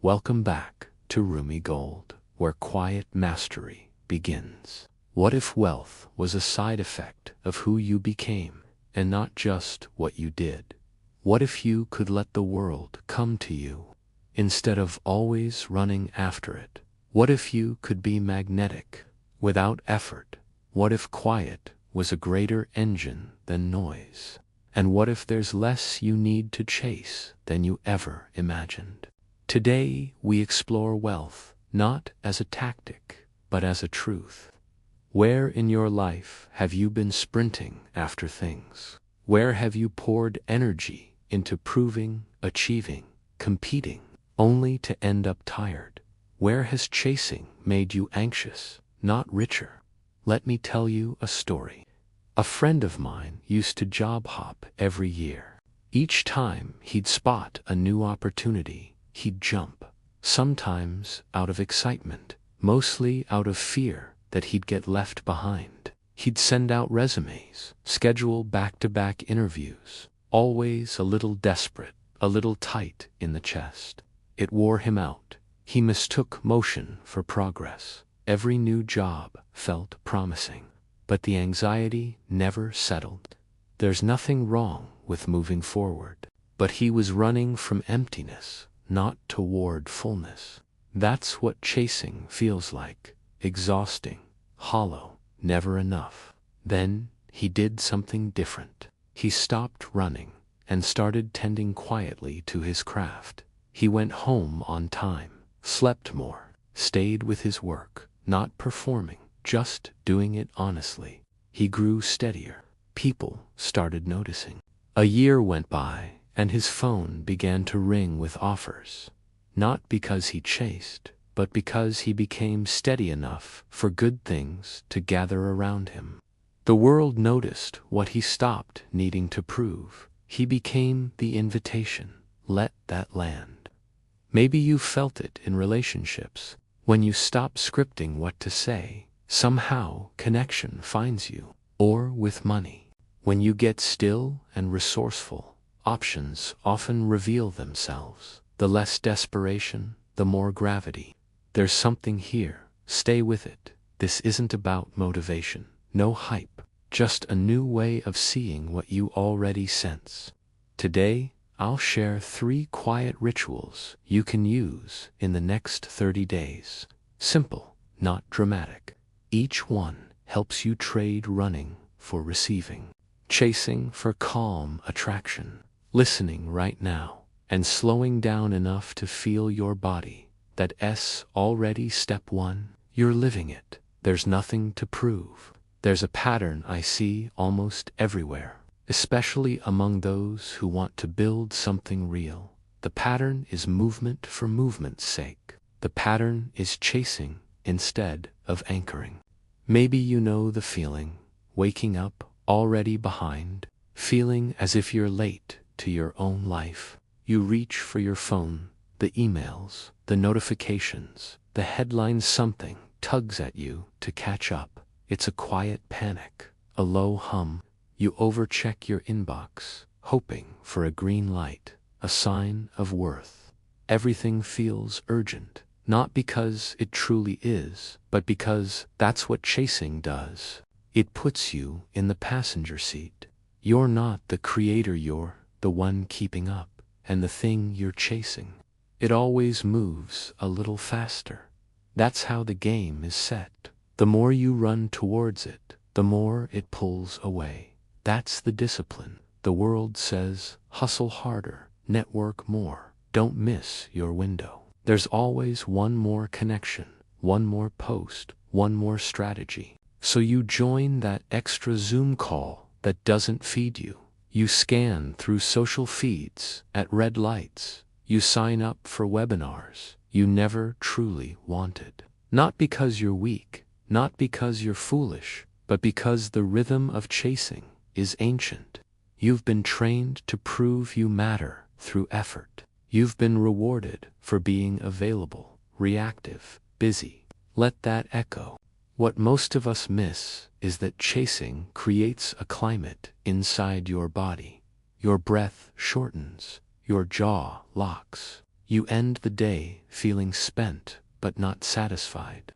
Welcome back to Rumi Gold, where quiet mastery begins. What if wealth was a side effect of who you became, and not just what you did? What if you could let the world come to you, instead of always running after it? What if you could be magnetic, without effort? What if quiet was a greater engine than noise? And what if there's less you need to chase than you ever imagined? Today we explore wealth, not as a tactic, but as a truth. Where in your life have you been sprinting after things? Where have you poured energy into proving, achieving, competing, only to end up tired? Where has chasing made you anxious, not richer? Let me tell you a story. A friend of mine used to job hop every year. Each time he'd spot a new opportunity, he'd jump, sometimes out of excitement, mostly out of fear that he'd get left behind. He'd send out resumes, schedule back-to-back interviews, always a little desperate, a little tight in the chest. It wore him out. He mistook motion for progress. Every new job felt promising, but the anxiety never settled. There's nothing wrong with moving forward, but he was running from emptiness, not toward fullness. That's what chasing feels like: exhausting, hollow, never enough. Then he did something different. He stopped running and started tending quietly to his craft. He went home on time, slept more, stayed with his work, not performing, just doing it honestly. He grew steadier. People started noticing. A year went by, and his phone began to ring with offers. Not because he chased, but because he became steady enough for good things to gather around him. The world noticed what he stopped needing to prove. He became the invitation. Let that land. Maybe you felt it in relationships. When you stop scripting what to say, somehow connection finds you. Or with money. When you get still and resourceful, options often reveal themselves. The less desperation, the more gravity. There's something here. Stay with it. This isn't about motivation. No hype. Just a new way of seeing what you already sense. Today, I'll share 3 quiet rituals you can use in the next 30 days. Simple, not dramatic. Each one helps you trade running for receiving, chasing for calm attraction, listening right now, and slowing down enough to feel your body. That's already step 1. You're living it. There's nothing to prove. There's a pattern I see almost everywhere, especially among those who want to build something real. The pattern is movement for movement's sake. The pattern is chasing instead of anchoring. Maybe you know the feeling, waking up already behind, feeling as if you're late to your own life. You reach for your phone, the emails, the notifications, the headlines. Something tugs at you to catch up. It's a quiet panic, a low hum. You overcheck your inbox, hoping for a green light, a sign of worth. Everything feels urgent, not because it truly is, but because that's what chasing does. It puts you in the passenger seat. You're not the creator, you're the one keeping up, and the thing you're chasing, it always moves a little faster. That's how the game is set. The more you run towards it, the more it pulls away. That's the discipline. The world says, hustle harder, network more, don't miss your window. There's always one more connection, one more post, one more strategy. So you join that extra Zoom call that doesn't feed you. You scan through social feeds at red lights. You sign up for webinars you never truly wanted. Not because you're weak, not because you're foolish, but because the rhythm of chasing is ancient. You've been trained to prove you matter through effort. You've been rewarded for being available, reactive, busy. Let that echo. What most of us miss is that chasing creates a climate inside your body. Your breath shortens, your jaw locks, You end the day feeling spent but not satisfied.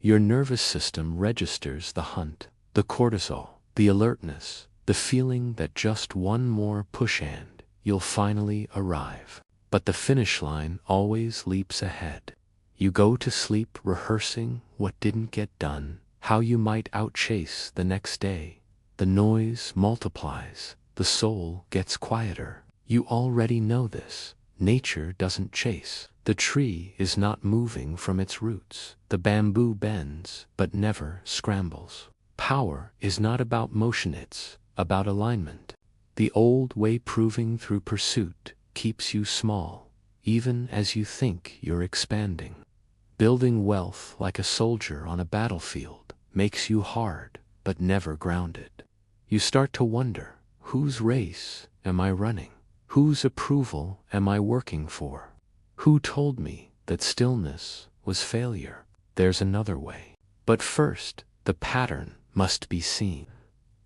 Your nervous system registers the hunt, the cortisol, the alertness, the feeling that just one more push and you'll finally arrive. But the finish line always leaps ahead. You go to sleep rehearsing what didn't get done, how you might outchase the next day. The noise multiplies, the soul gets quieter. You already know this. Nature doesn't chase. The tree is not moving from its roots. The bamboo bends, but never scrambles. Power is not about motion, it's about alignment. The old way proving through pursuit keeps you small, even as you think you're expanding. Building wealth like a soldier on a battlefield makes you hard, but never grounded. You start to wonder, whose race am I running? Whose approval am I working for? Who told me that stillness was failure? There's another way. But first, the pattern must be seen.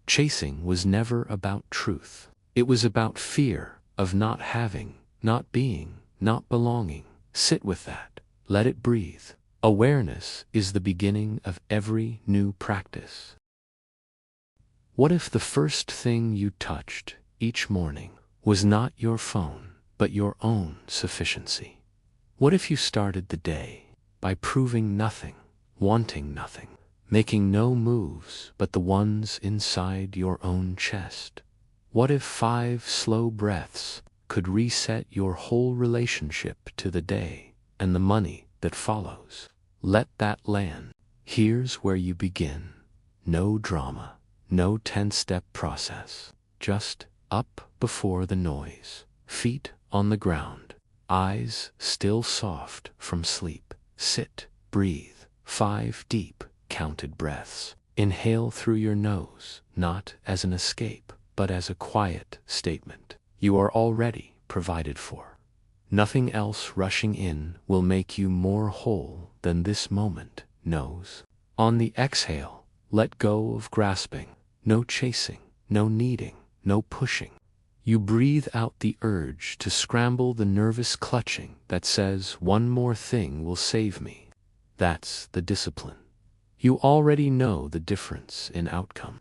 Chasing was never about truth. It was about fear of not having, not being, not belonging. Sit with that. Let it breathe. Awareness is the beginning of every new practice. What if the first thing you touched each morning was not your phone, but your own sufficiency? What if you started the day by proving nothing, wanting nothing, making no moves but the ones inside your own chest? What if 5 slow breaths could reset your whole relationship to the day and the money that follows? Let that land. Here's where you begin. No drama, no 10-step process. Just up before the noise, feet on the ground, eyes still soft from sleep. Sit, breathe. 5 deep, counted breaths. Inhale through your nose, not as an escape, but as a quiet statement. You are already provided for. Nothing else rushing in will make you more whole than this moment knows. On the exhale, let go of grasping. No chasing, no needing, no pushing. You breathe out the urge to scramble, the nervous clutching that says one more thing will save me. That's the discipline. You already know the difference in outcome.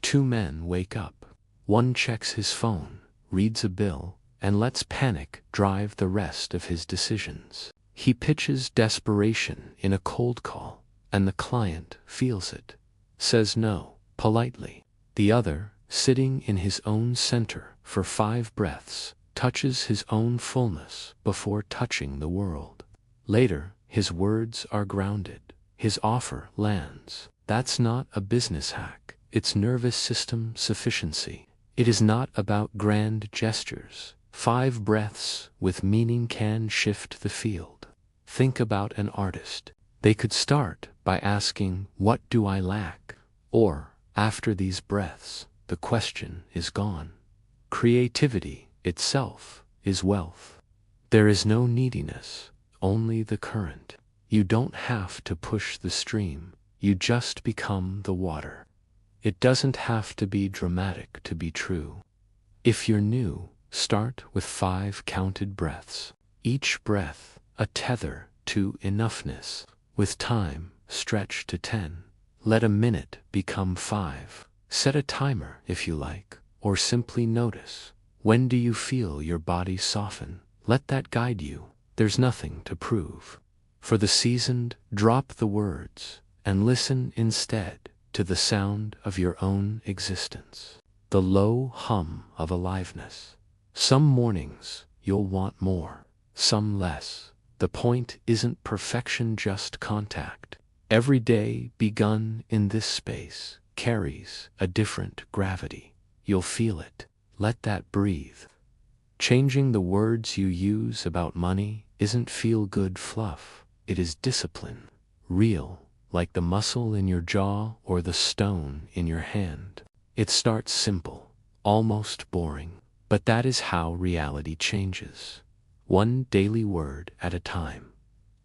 2 men wake up. One checks his phone, reads a bill, and lets panic drive the rest of his decisions. He pitches desperation in a cold call, and the client feels it, says no, politely. The other, sitting in his own center for 5 breaths, touches his own fullness before touching the world. Later, his words are grounded. His offer lands. That's not a business hack. It's nervous system sufficiency. It is not about grand gestures. 5 breaths with meaning can shift the field. Think about an artist. They could start by asking, what do I lack? Or, after these breaths, the question is gone. Creativity itself is wealth. There is no neediness, only the current. You don't have to push the stream, you just become the water. It doesn't have to be dramatic to be true. If you're new, start with 5 counted breaths. Each breath a tether to enoughness. With time, stretch to 10. Let a minute become 5. Set a timer if you like, or simply notice. When do you feel your body soften? Let that guide you. There's nothing to prove. For the seasoned, drop the words and listen instead to the sound of your own existence. The low hum of aliveness. Some mornings you'll want more, some less. The point isn't perfection, just contact. Every day begun in this space carries a different gravity. You'll feel it. Let that breathe. Changing the words you use about money isn't feel-good fluff. It is discipline. Real, like the muscle in your jaw or the stone in your hand. It starts simple, almost boring, but that is how reality changes. One daily word at a time.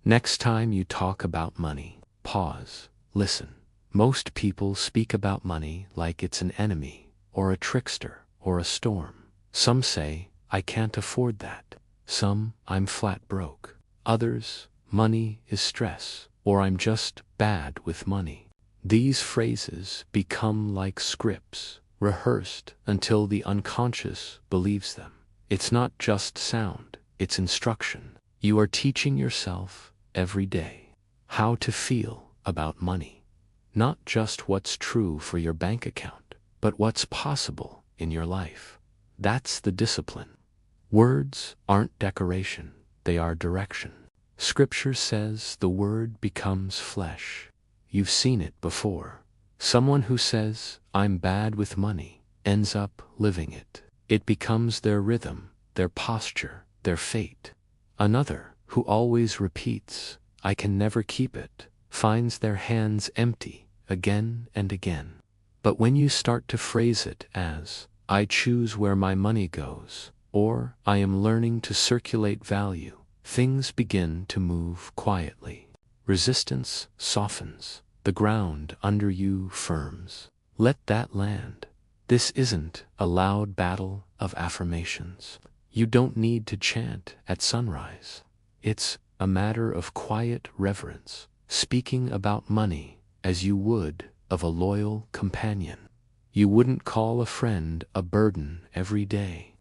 Next time you talk about money, pause, listen. Most people speak about money like it's an enemy, or a trickster, or a storm. Some say, I can't afford that. Some, I'm flat broke. Others, money is stress, or I'm just bad with money. These phrases become like scripts, rehearsed until the unconscious believes them. It's not just sound, it's instruction. You are teaching yourself every day how to feel about money. Not just what's true for your bank account, but what's possible in your life. That's the discipline. Words aren't decoration, they are direction. Scripture says the word becomes flesh. You've seen it before. Someone who says, I'm bad with money, ends up living it. It becomes their rhythm, their posture, their fate. Another, who always repeats, I can never keep it, finds their hands empty again and again. But when you start to phrase it as, I choose where my money goes, or I am learning to circulate value, things begin to move quietly. Resistance softens. The ground under you firms. Let that land. This isn't a loud battle of affirmations. You don't need to chant at sunrise. It's a matter of quiet reverence, speaking about money as you would of a loyal companion. You wouldn't call a friend a burden every day.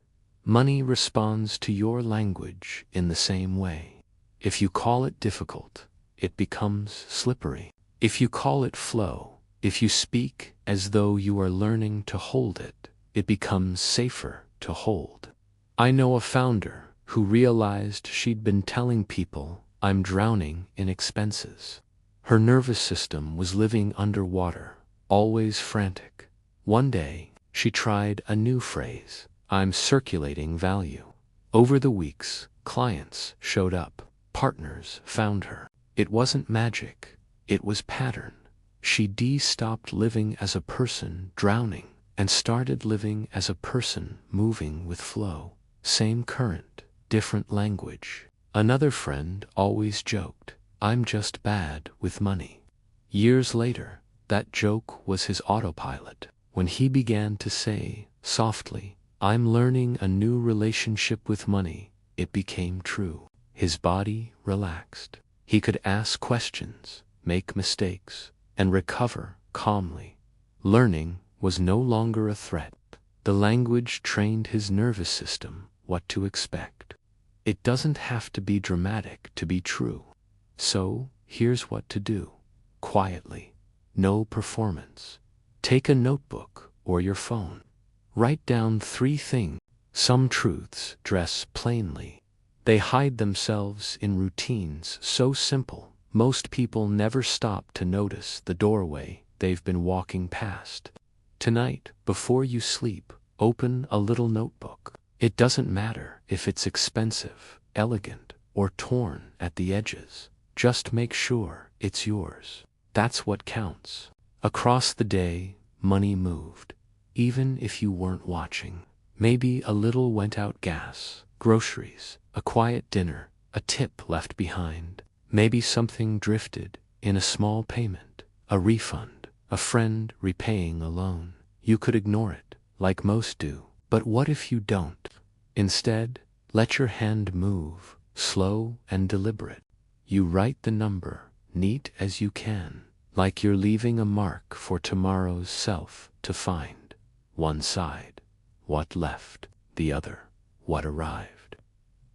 Money responds to your language in the same way. If you call it difficult, it becomes slippery. If you call it flow, if you speak as though you are learning to hold it, it becomes safer to hold. I know a founder who realized she'd been telling people, I'm drowning in expenses. Her nervous system was living underwater, always frantic. One day, she tried a new phrase, I'm circulating value. Over the weeks, clients showed up, partners found her. It wasn't magic. It was pattern. She stopped living as a person drowning and started living as a person moving with flow. Same current, different language. Another friend always joked, I'm just bad with money. Years later, that joke was his autopilot. When he began to say, softly, I'm learning a new relationship with money, it became true. His body relaxed. He could ask questions, make mistakes, and recover calmly. Learning was no longer a threat. The language trained his nervous system what to expect. It doesn't have to be dramatic to be true. So, here's what to do. Quietly. No performance. Take a notebook or your phone. Write down 3 things. Some truths dress plainly. They hide themselves in routines so simple, most people never stop to notice the doorway they've been walking past. Tonight, before you sleep, open a little notebook. It doesn't matter if it's expensive, elegant, or torn at the edges. Just make sure it's yours. That's what counts. Across the day, money moved. Even if you weren't watching. Maybe a little went out gas, groceries, a quiet dinner, a tip left behind. Maybe something drifted in a small payment, a refund, a friend repaying a loan. You could ignore it, like most do. But what if you don't? Instead, let your hand move, slow and deliberate. You write the number, neat as you can, like you're leaving a mark for tomorrow's self to find. One side, what left, the other, what arrived.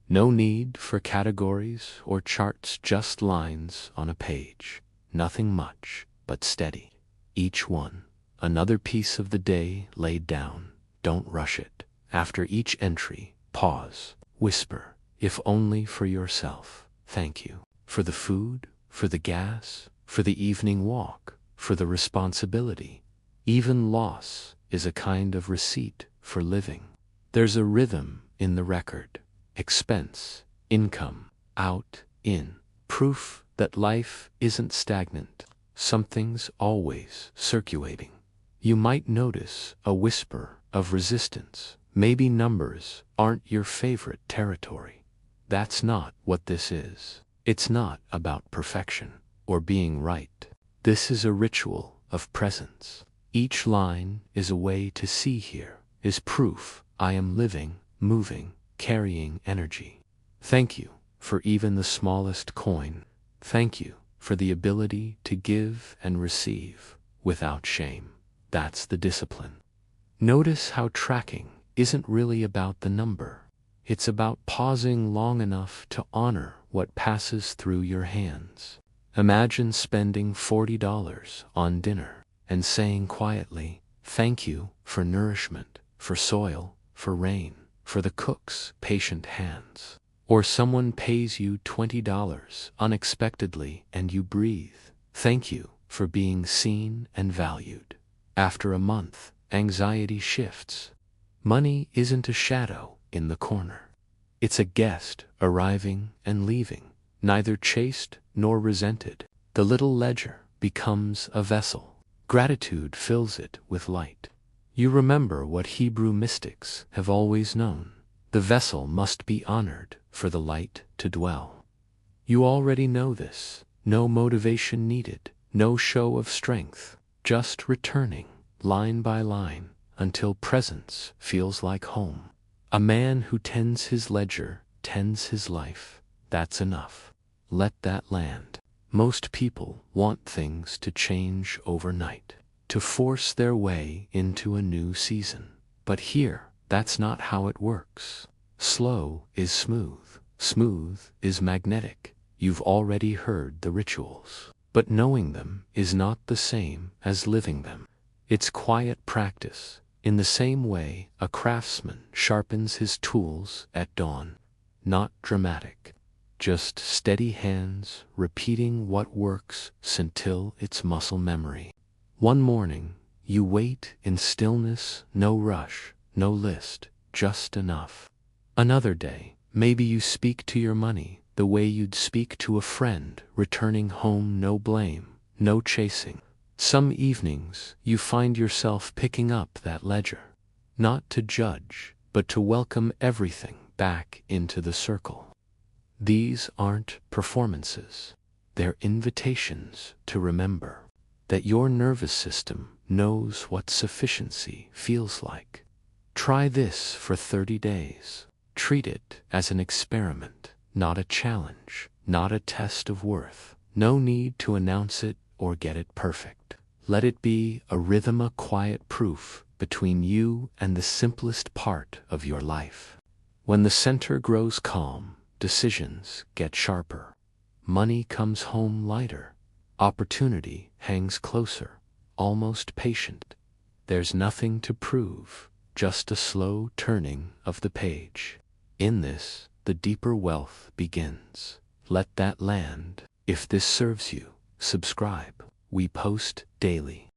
No need for categories or charts, just lines on a page. Nothing much, but steady. Each one, another piece of the day laid down. Don't rush it. After each entry, pause, whisper, if only for yourself. Thank you. For the food, for the gas, for the evening walk, for the responsibility. Even loss is a kind of receipt for living. There's a rhythm in the record. Expense, income, out, in. Proof that life isn't stagnant. Something's always circulating. You might notice a whisper of resistance. Maybe numbers aren't your favorite territory. That's not what this is. It's not about perfection or being right. This is a ritual of presence. Each line is a way to see here, is proof I am living, moving, carrying energy. Thank you for even the smallest coin. Thank you for the ability to give and receive without shame. That's the discipline. Notice how tracking isn't really about the number. It's about pausing long enough to honor what passes through your hands. Imagine spending $40 on dinner and saying quietly, "Thank you for nourishment, for soil, for rain, for the cook's patient hands." Or someone pays you $20 unexpectedly and you breathe, "Thank you for being seen and valued." After a month, anxiety shifts. Money isn't a shadow in the corner. It's a guest arriving and leaving, neither chased nor resented. The little ledger becomes a vessel. Gratitude fills it with light. You remember what Hebrew mystics have always known. The vessel must be honored for the light to dwell. You already know this. No motivation needed, no show of strength, just returning, line by line, until presence feels like home. A man who tends his ledger tends his life. That's enough. Let that land. Most people want things to change overnight, to force their way into a new season. But here, that's not how it works. Slow is smooth. Smooth is magnetic. You've already heard the rituals. But knowing them is not the same as living them. It's quiet practice. In the same way a craftsman sharpens his tools at dawn. Not dramatic. Just steady hands repeating what works until it's muscle memory. One morning, you wait in stillness, no rush, no list, just enough. Another day, maybe you speak to your money the way you'd speak to a friend returning home, no blame, no chasing. Some evenings, you find yourself picking up that ledger, not to judge, but to welcome everything back into the circle. These aren't performances. They're invitations to remember that your nervous system knows what sufficiency feels like. Try this for 30 days. Treat it as an experiment, not a challenge, not a test of worth. No need to announce it or get it perfect. Let it be a rhythm, a quiet proof between you and the simplest part of your life. When the center grows calm, decisions get sharper. Money comes home lighter. Opportunity hangs closer, almost patient. There's nothing to prove, just a slow turning of the page. In this, the deeper wealth begins. Let that land. If this serves you, subscribe. We post daily.